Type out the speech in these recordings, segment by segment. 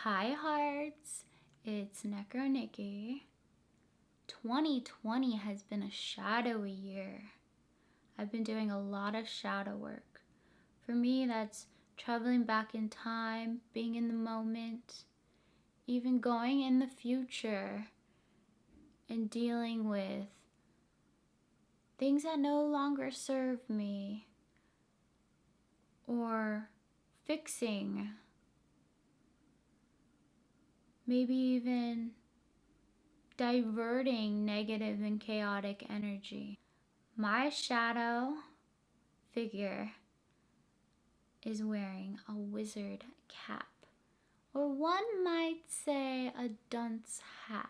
Hi hearts, it's Necro Nicki. 2020 has been a shadowy year. I've been doing a lot of shadow work. For me, that's traveling back in time, being in the moment, even going in the future and dealing with things that no longer serve me or fixing, maybe even diverting negative and chaotic energy. My shadow figure is wearing a wizard cap, or one might say a dunce hat.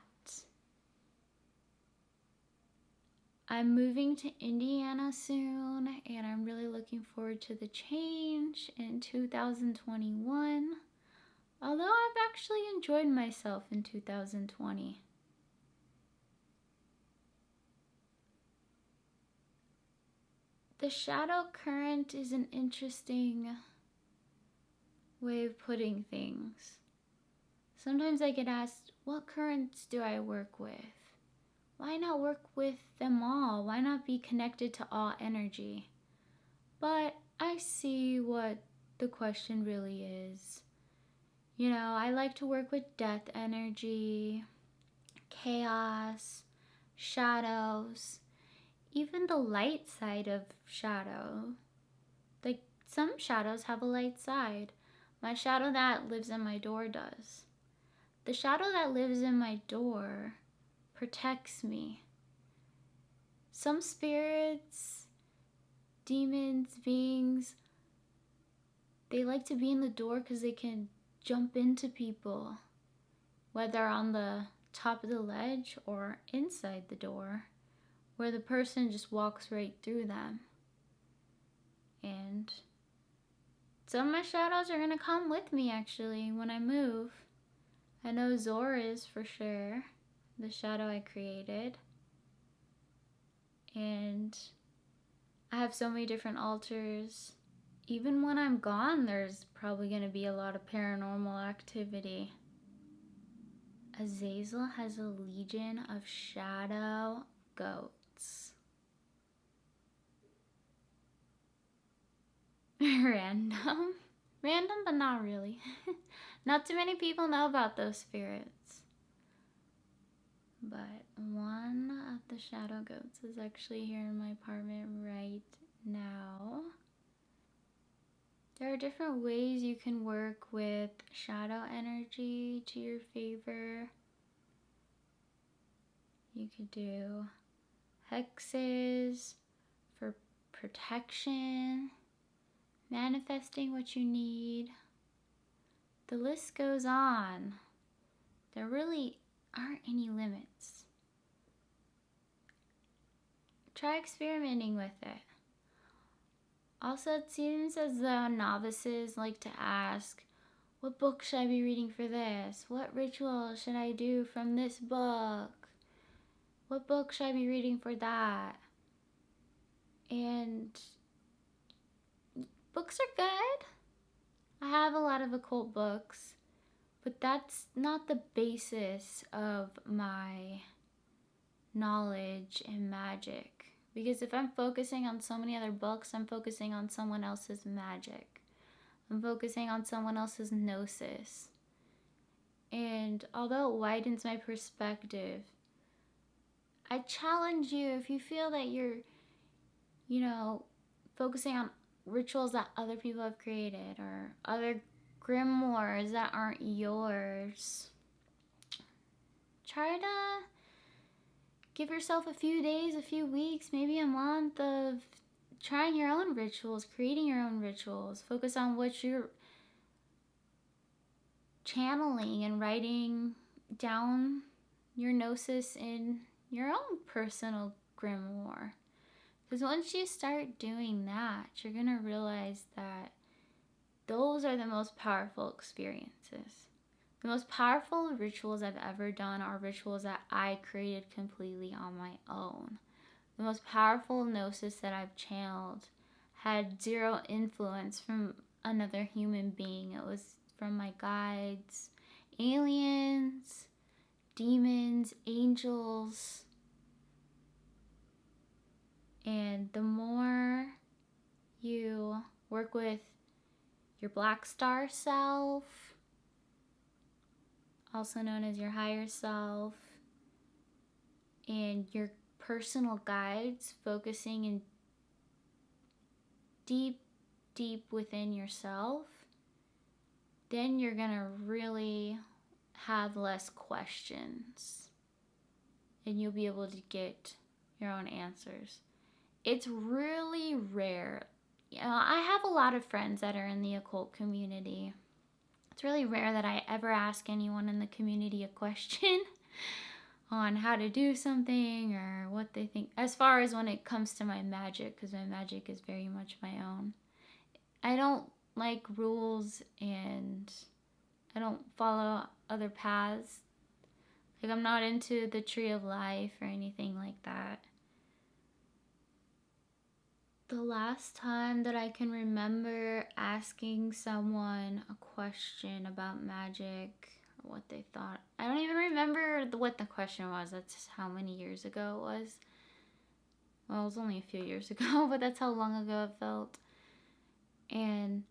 I'm moving to Indiana soon, and I'm really looking forward to the change in 2021, although I've actually enjoyed myself in 2020. The shadow current is an interesting way of putting things. Sometimes I get asked, what currents do I work with? Why not work with them all? Why not be connected to all energy? But I see what the question really is. I like to work with death energy, chaos, shadows, even the light side of shadow. Like, some shadows have a light side. My shadow that lives in my door does. The shadow that lives in my door protects me. Some spirits, demons, beings, they like to be in the door because they can jump into people, whether on the top of the ledge or inside the door, where the person just walks right through them. And some of my shadows are going to come with me actually when I move. I know Zora is for sure, the shadow I created. And I have so many different altars. Even when I'm gone, there's probably going to be a lot of paranormal activity. Azazel has a legion of shadow goats. Random, but not really. Not too many people know about those spirits. But one of the shadow goats is actually here in my apartment right now. There are different ways you can work with shadow energy to your favor. You could do hexes for protection, manifesting what you need. The list goes on. There really aren't any limits. Try experimenting with it. Also, it seems as though novices like to ask, what book should I be reading for this? What ritual should I do from this book? What book should I be reading for that? And books are good. I have a lot of occult books, but that's not the basis of my knowledge and magic. Because if I'm focusing on so many other books, I'm focusing on someone else's magic. I'm focusing on someone else's gnosis. And although it widens my perspective, I challenge you, if you feel that you're, focusing on rituals that other people have created or other grimoires that aren't yours, try to give yourself a few days, a few weeks, maybe a month of trying your own rituals, creating your own rituals. Focus on what you're channeling and writing down your gnosis in your own personal grimoire. Because once you start doing that, you're going to realize that those are the most powerful experiences. The most powerful rituals I've ever done are rituals that I created completely on my own. The most powerful gnosis that I've channeled had zero influence from another human being. It was from my guides. aliens, demons, angels. And the more you work with your black star self, also known as your higher self, and your personal guides, focusing in deep within yourself, then you're gonna really have less questions and you'll be able to get your own answers. It's really rare. You know, I have a lot of friends that are in the occult community. It's really rare that I ever ask anyone in the community a question on how to do something or what they think, as far as when it comes to my magic, because my magic is very much my own. I don't like rules and I don't follow other paths. Like, I'm not into the tree of life or anything like that. The last time that I can remember asking someone a question about magic or what they thought, I don't even remember what the question was. That's just how many years ago it was. Well, it was only a few years ago, but that's how long ago it felt. And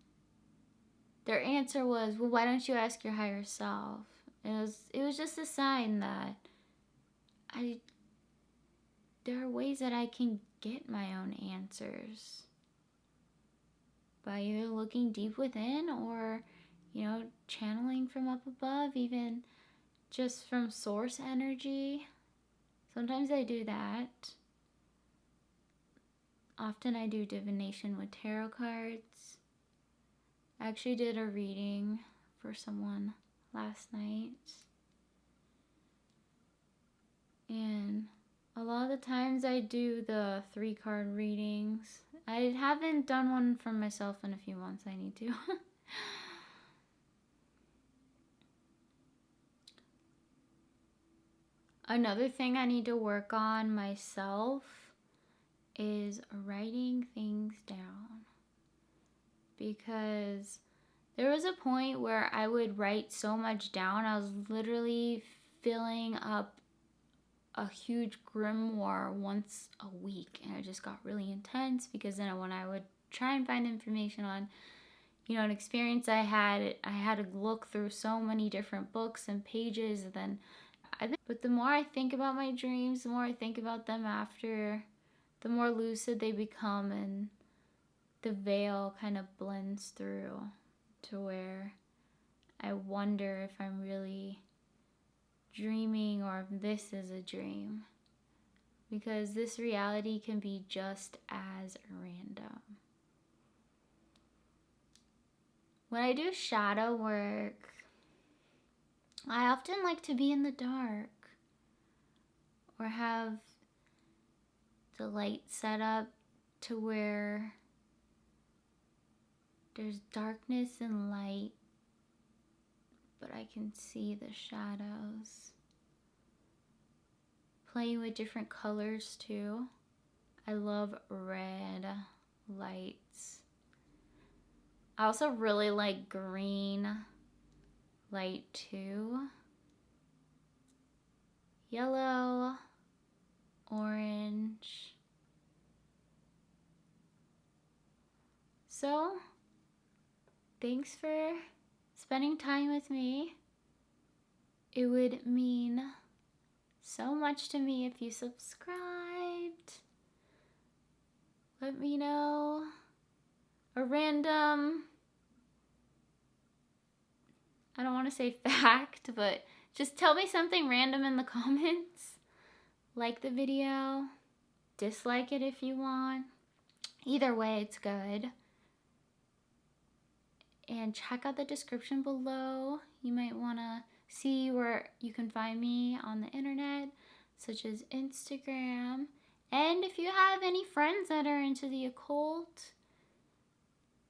their answer was, well, why don't you ask your higher self? And it was just a sign that there are ways that I can get my own answers by either looking deep within or, you know, channeling from up above, even just from source energy. Sometimes I do that. Often I do divination with tarot cards. I actually did a reading for someone last night. And a lot of the times I do the 3-card readings. I haven't done one for myself in a few months. I need to. Another thing I need to work on myself is writing things down. Because there was a point where I would write so much down. I was literally filling up a huge grimoire once a week, and it just got really intense, because then when I would try and find information on, you know, an experience I had to look through so many different books and pages. And then but the more I think about my dreams, the more I think about them after, the more lucid they become, and the veil kind of blends through to where I wonder if I'm really dreaming or if this is a dream, because this reality can be just as random. When I do shadow work, I often like to be in the dark or have the light set up to where there's darkness and light, but I can see the shadows. Playing with different colors too. I love red lights. I also really like green light too. Yellow, orange. So, thanks for spending time with me. It would mean so much to me if you subscribed. Let me know a random, I don't want to say fact, but just tell me something random in the comments. Like the video, dislike it if you want. Either way, it's good. And check out the description below. You might want to see where you can find me on the internet, such as Instagram. And if you have any friends that are into the occult,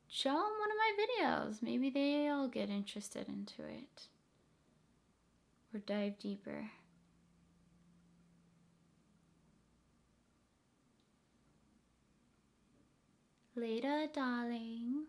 show them one of my videos. Maybe they'll get interested into it or dive deeper. Later, darling.